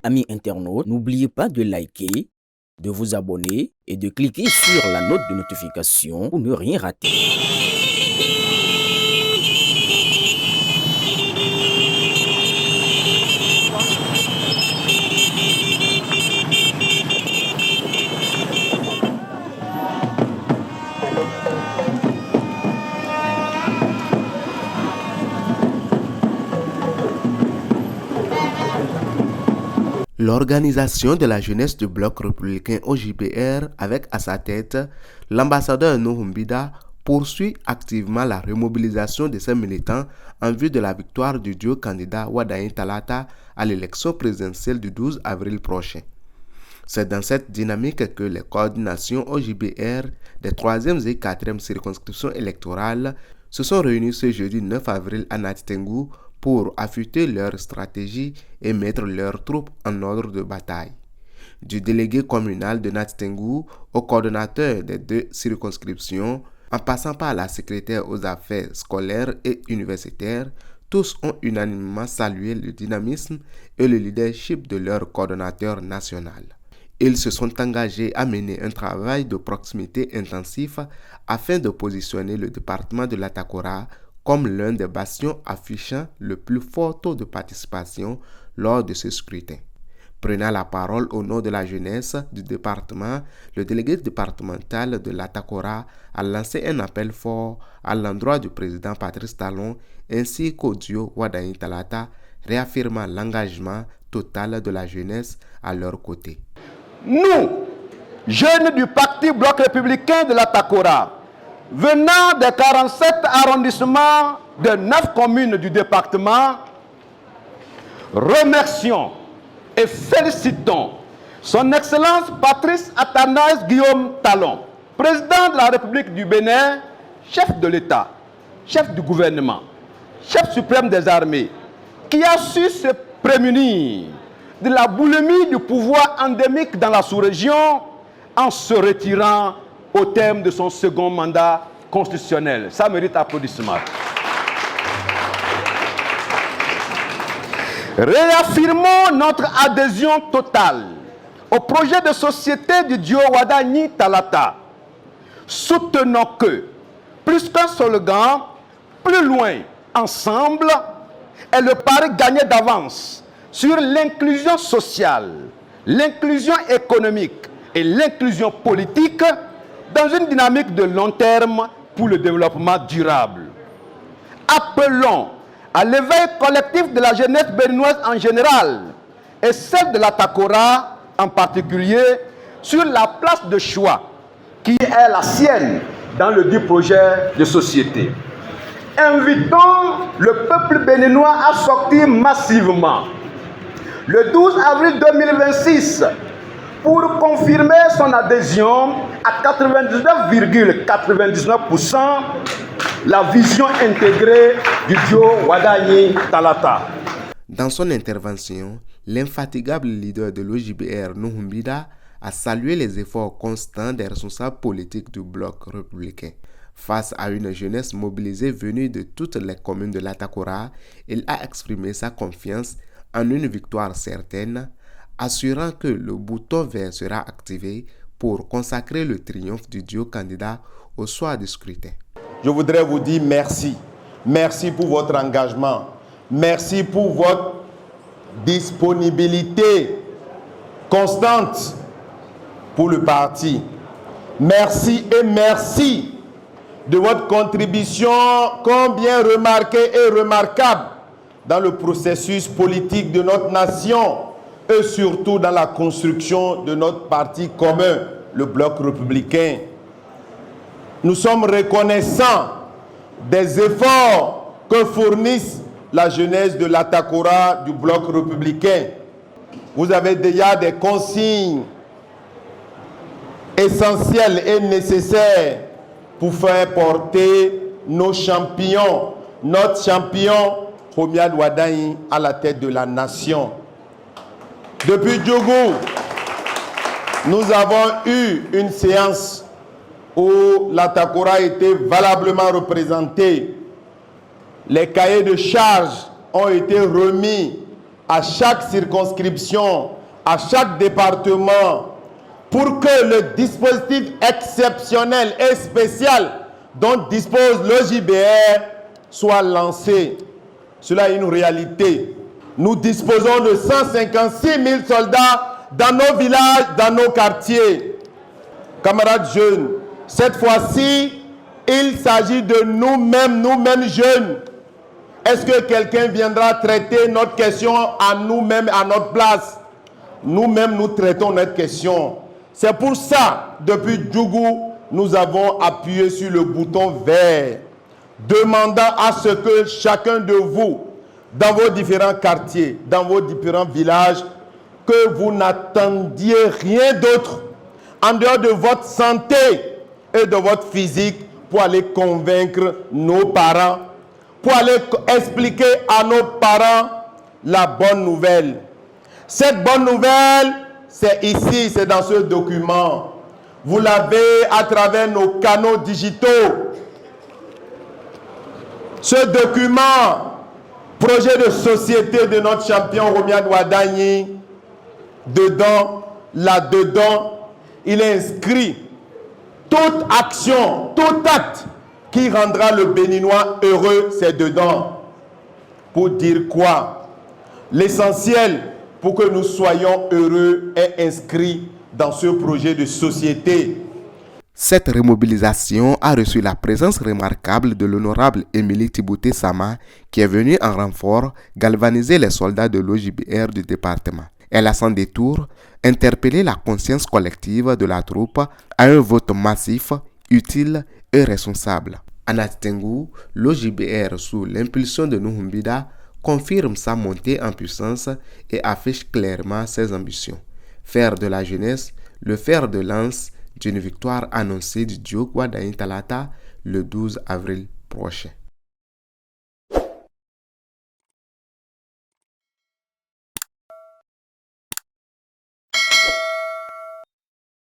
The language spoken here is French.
Amis internautes, n'oubliez pas de liker, de vous abonner et de cliquer sur la note de notification pour ne rien rater. L'organisation de la jeunesse du bloc républicain OJBR, avec à sa tête l'ambassadeur Nuhu Mbida, poursuit activement la remobilisation de ses militants en vue de la victoire du duo candidat Wadayin Talata à l'élection présidentielle du 12 avril prochain. C'est dans cette dynamique que les coordinations OJBR des 3e et 4e circonscriptions électorales se sont réunies ce jeudi 9 avril à Nati Tengou pour affûter leur stratégie et mettre leurs troupes en ordre de bataille. Du délégué communal de Nati Tengou au coordonnateur des 2 circonscriptions, en passant par la secrétaire aux affaires scolaires et universitaires, tous ont unanimement salué le dynamisme et le leadership de leur coordonnateur national. Ils se sont engagés à mener un travail de proximité intensif afin de positionner le département de l'Atakora comme l'un des bastions affichant le plus fort taux de participation lors de ce scrutin. Prenant la parole au nom de la jeunesse du département, le délégué départemental de l'Atakora a lancé un appel fort à l'endroit du président Patrice Talon ainsi qu'au duo Wadayin Talata, réaffirmant l'engagement total de la jeunesse à leur côté. Nous, jeunes du Parti Bloc Républicain de l'Atakora, venant des 47 arrondissements de 9 communes du département, remercions et félicitons son Excellence Patrice Athanase Guillaume Talon, président de la République du Bénin, chef de l'État, chef du gouvernement, chef suprême des armées, qui a su se prémunir de la boulimie du pouvoir endémique dans la sous-région en se retirant au terme de son second mandat constitutionnel. Ça mérite applaudissements. Réaffirmons notre adhésion totale au projet de société du duo Wadayin Talata. Soutenons que, plus qu'un slogan, plus loin, ensemble, est le pari gagné d'avance sur l'inclusion sociale, l'inclusion économique et l'inclusion politique dans une dynamique de long terme pour le développement durable. Appelons à l'éveil collectif de la jeunesse béninoise en général et celle de l'Atakora en particulier sur la place de choix qui est la sienne dans le dit projet de société. Invitons le peuple béninois à sortir massivement le 12 avril 2026 pour confirmer son adhésion à 99,99% la vision intégrée du duo Wadayin Talata. Dans son intervention, l'infatigable leader de l'OJBR, Nuhu Mbida, a salué les efforts constants des responsables politiques du bloc républicain. Face à une jeunesse mobilisée venue de toutes les communes de l'Atakora, il a exprimé sa confiance en une victoire certaine, assurant que le bouton vert sera activé pour consacrer le triomphe du duo candidat au soir du scrutin. Je voudrais vous dire merci. Merci pour votre engagement. Merci pour votre disponibilité constante pour le parti. Merci et merci de votre contribution combien remarquée et remarquable dans le processus politique de notre nation et surtout dans la construction de notre parti commun, le Bloc républicain. Nous sommes reconnaissants des efforts que fournissent la jeunesse de l'Atakora du Bloc républicain. Vous avez déjà des consignes essentielles et nécessaires pour faire porter nos champions, notre champion, Homiad Wadayin, à la tête de la nation. Depuis Djougou, nous avons eu une séance où l'Atakora était valablement représenté. Les cahiers de charges ont été remis à chaque circonscription, à chaque département, pour que le dispositif exceptionnel et spécial dont dispose l'OJBR soit lancé. Cela est une réalité. Nous disposons de 156 000 soldats dans nos villages, dans nos quartiers. Camarades jeunes, cette fois-ci, il s'agit de nous-mêmes jeunes. Est-ce que quelqu'un viendra traiter notre question à nous-mêmes, à notre place? Nous-mêmes, nous traitons notre question. C'est pour ça, depuis Djougou, nous avons appuyé sur le bouton vert, demandant à ce que chacun de vous, dans vos différents quartiers, dans vos différents villages, que vous n'attendiez rien d'autre en dehors de votre santé et de votre physique pour aller convaincre nos parents, pour aller expliquer à nos parents la bonne nouvelle. Cette bonne nouvelle, c'est ici, c'est dans ce document. Vous l'avez à travers nos canaux digitaux. Ce document, projet de société de notre champion Romiad Ouadagni, là-dedans, il est inscrit toute action, tout acte qui rendra le Béninois heureux, c'est dedans. Pour dire quoi? L'essentiel pour que nous soyons heureux est inscrit dans ce projet de société. Cette remobilisation a reçu la présence remarquable de l'honorable Émilie Thibouté Sama, qui est venue en renfort galvaniser les soldats de l'OJBR du département. Elle a sans détour interpellé la conscience collective de la troupe à un vote massif, utile et responsable. À Natingu, l'OJBR, sous l'impulsion de Nuhumbida, confirme sa montée en puissance et affiche clairement ses ambitions. Faire de la jeunesse le fer de lance d'une victoire annoncée du Diouk Ouadagni Talata le 12 avril prochain.